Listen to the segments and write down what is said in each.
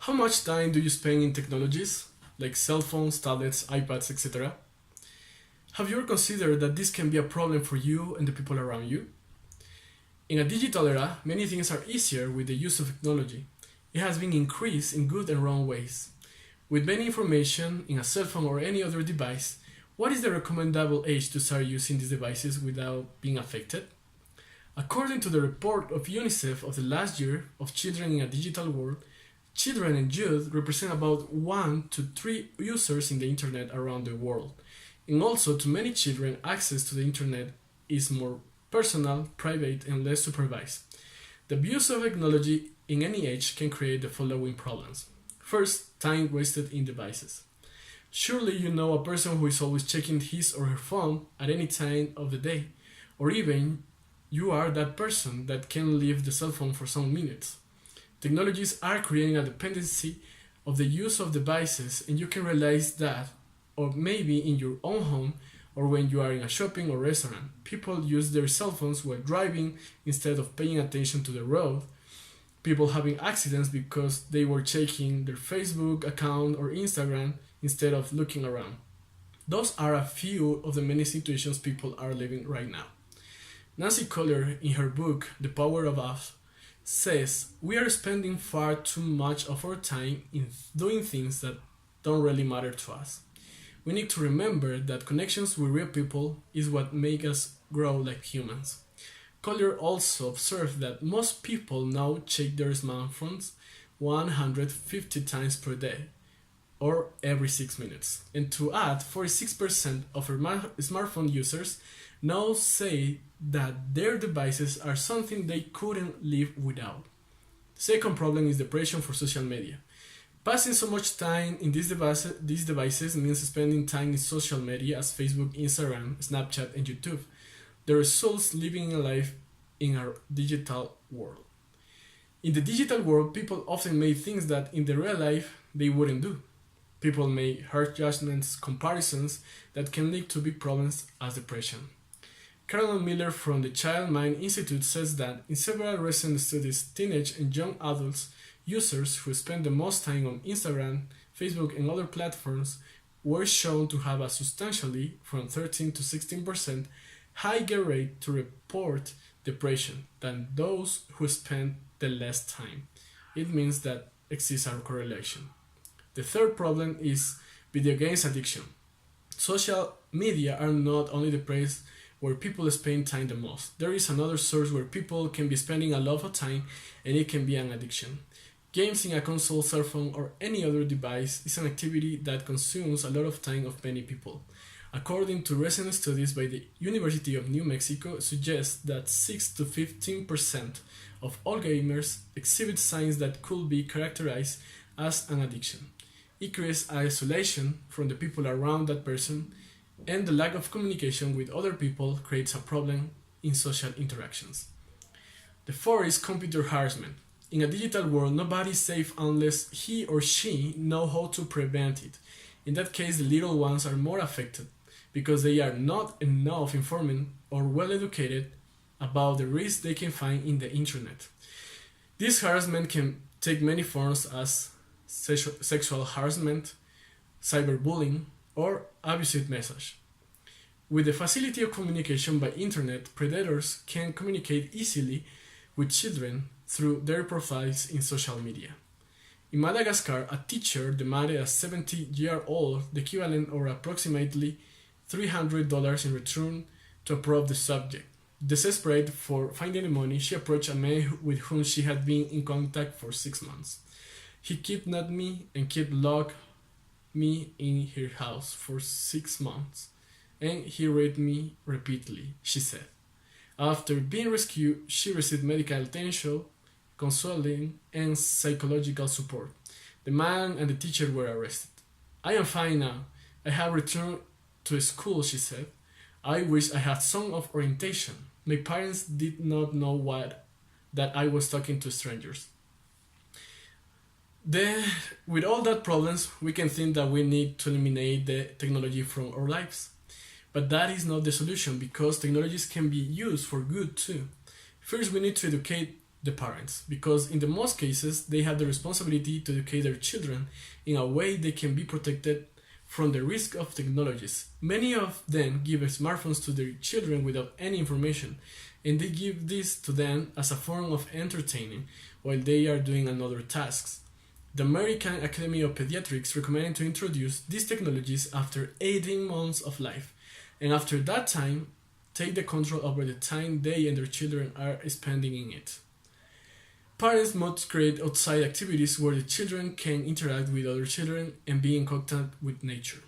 How much time do you spend in technologies, like cell phones, tablets, iPads, etc.? Have you ever considered that this can be a problem for you and the people around you? In a digital era, many things are easier with the use of technology. It has been increased in good and wrong ways. With many information in a cell phone or any other device, what is the recommendable age to start using these devices without being affected? According to the report of UNICEF of the last year of children in a digital world, children and youth represent about 1 to 3 users in the internet around the world. And also, to many children, access to the internet is more personal, private, and less supervised. The abuse of technology in any age can create the following problems. First, time wasted in devices. Surely you know a person who is always checking his or her phone at any time of the day, or even you are that person that can leave the cell phone for some minutes. Technologies are creating a dependency of the use of devices, and you can realize that, or maybe in your own home, or when you are in a shopping or restaurant. People use their cell phones while driving instead of paying attention to the road. People having accidents because they were checking their Facebook account or Instagram instead of looking around. Those are a few of the many situations people are living right now. Nancy Collier, in her book The Power of Us, says we are spending far too much of our time in doing things that don't really matter to us. We need to remember that connections with real people is what makes us grow like humans. Collier also observed that most people now check their smartphones 150 times per day, or every 6 minutes. And to add, 46% of our smartphone users now say that their devices are something they couldn't live without. The second problem is the pressure for social media. Passing so much time in these devices means spending time in social media as Facebook, Instagram, Snapchat, and YouTube. The results living a life in our digital world. In the digital world, people often make things that in the real life they wouldn't do. People make harsh judgments, comparisons that can lead to big problems as depression. Carolyn Miller from the Child Mind Institute says that in several recent studies, teenage and young adults users who spend the most time on Instagram, Facebook, and other platforms were shown to have a substantially, from 13 to 16%, higher rate to report depression than those who spend the less time. It means that exists a correlation. The third problem is video games addiction. Social media are not only the place where people spend time the most. There is another source where people can be spending a lot of time, and it can be an addiction. Games in a console, cell phone, or any other device is an activity that consumes a lot of time of many people. According to recent studies by the University of New Mexico, suggests that 6 to 15% of all gamers exhibit signs that could be characterized as an addiction. It creates isolation from the people around that person, and the lack of communication with other people creates a problem in social interactions. The fourth is computer harassment. In a digital world, nobody is safe unless he or she know how to prevent it. In that case, the little ones are more affected because they are not enough informed or well educated about the risks they can find in the internet. This harassment can take many forms as sexual harassment, cyberbullying, or abusive message. With the facility of communication by internet, predators can communicate easily with children through their profiles in social media. In Madagascar, a teacher demanded a 70-year-old the equivalent or approximately $300 in return to approve the subject. Desperate for finding the money, she approached a man with whom she had been in contact for 6 months. He kidnapped me and kept locked me in his house for 6 months, and he raped me repeatedly, she said. After being rescued, she received medical attention, counseling, and psychological support. The man and the teacher were arrested. I am fine now. I have returned to school, she said. I wish I had some of orientation. My parents did not know that I was talking to strangers. Then, with all that problems, we can think that we need to eliminate the technology from our lives. But that is not the solution, because technologies can be used for good too. First, we need to educate the parents, because in the most cases they have the responsibility to educate their children in a way they can be protected from the risk of technologies. Many of them give smartphones to their children without any information, and they give this to them as a form of entertaining while they are doing another tasks. The American Academy of Pediatrics recommended to introduce these technologies after 18 months of life, and after that time, take the control over the time they and their children are spending in it. Parents must create outside activities where the children can interact with other children and be in contact with nature.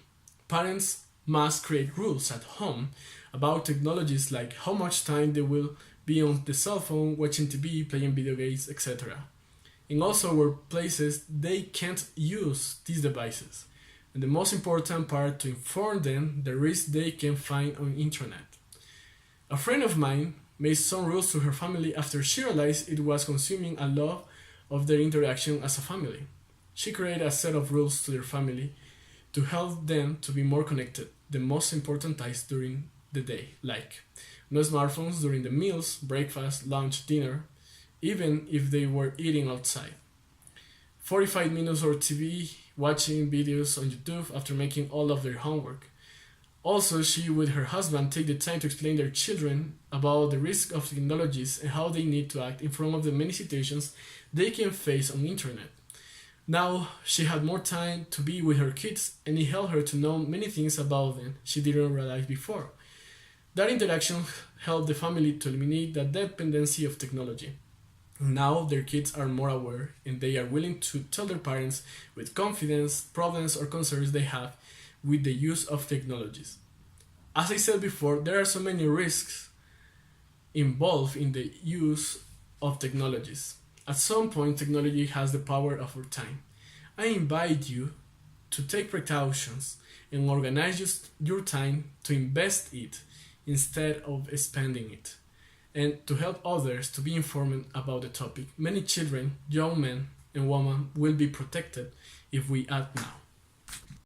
Parents must create rules at home about technologies like how much time they will be on the cell phone, watching TV, playing video games, etc. And also workplaces they can't use these devices. And the most important part, to inform them the risks they can find on internet. A friend of mine made some rules to her family after she realized it was consuming a lot of their interaction as a family. She created a set of rules to their family to help them to be more connected the most important times during the day, like no smartphones during the meals, breakfast, lunch, dinner, even if they were eating outside. 45 minutes of TV, watching videos on YouTube after making all of their homework. Also, she with her husband take the time to explain their children about the risk of technologies and how they need to act in front of the many situations they can face on the internet. Now, she had more time to be with her kids, and it helped her to know many things about them she didn't realize before. That interaction helped the family to eliminate the dependency of technology. Now their kids are more aware and they are willing to tell their parents with confidence problems or concerns they have with the use of technologies. As I said before, there are so many risks involved in the use of technologies. At some point, technology has the power of our time. I invite you to take precautions and organize your time to invest it instead of spending it, and to help others to be informed about the topic. Many children, young men, and women will be protected if we act now.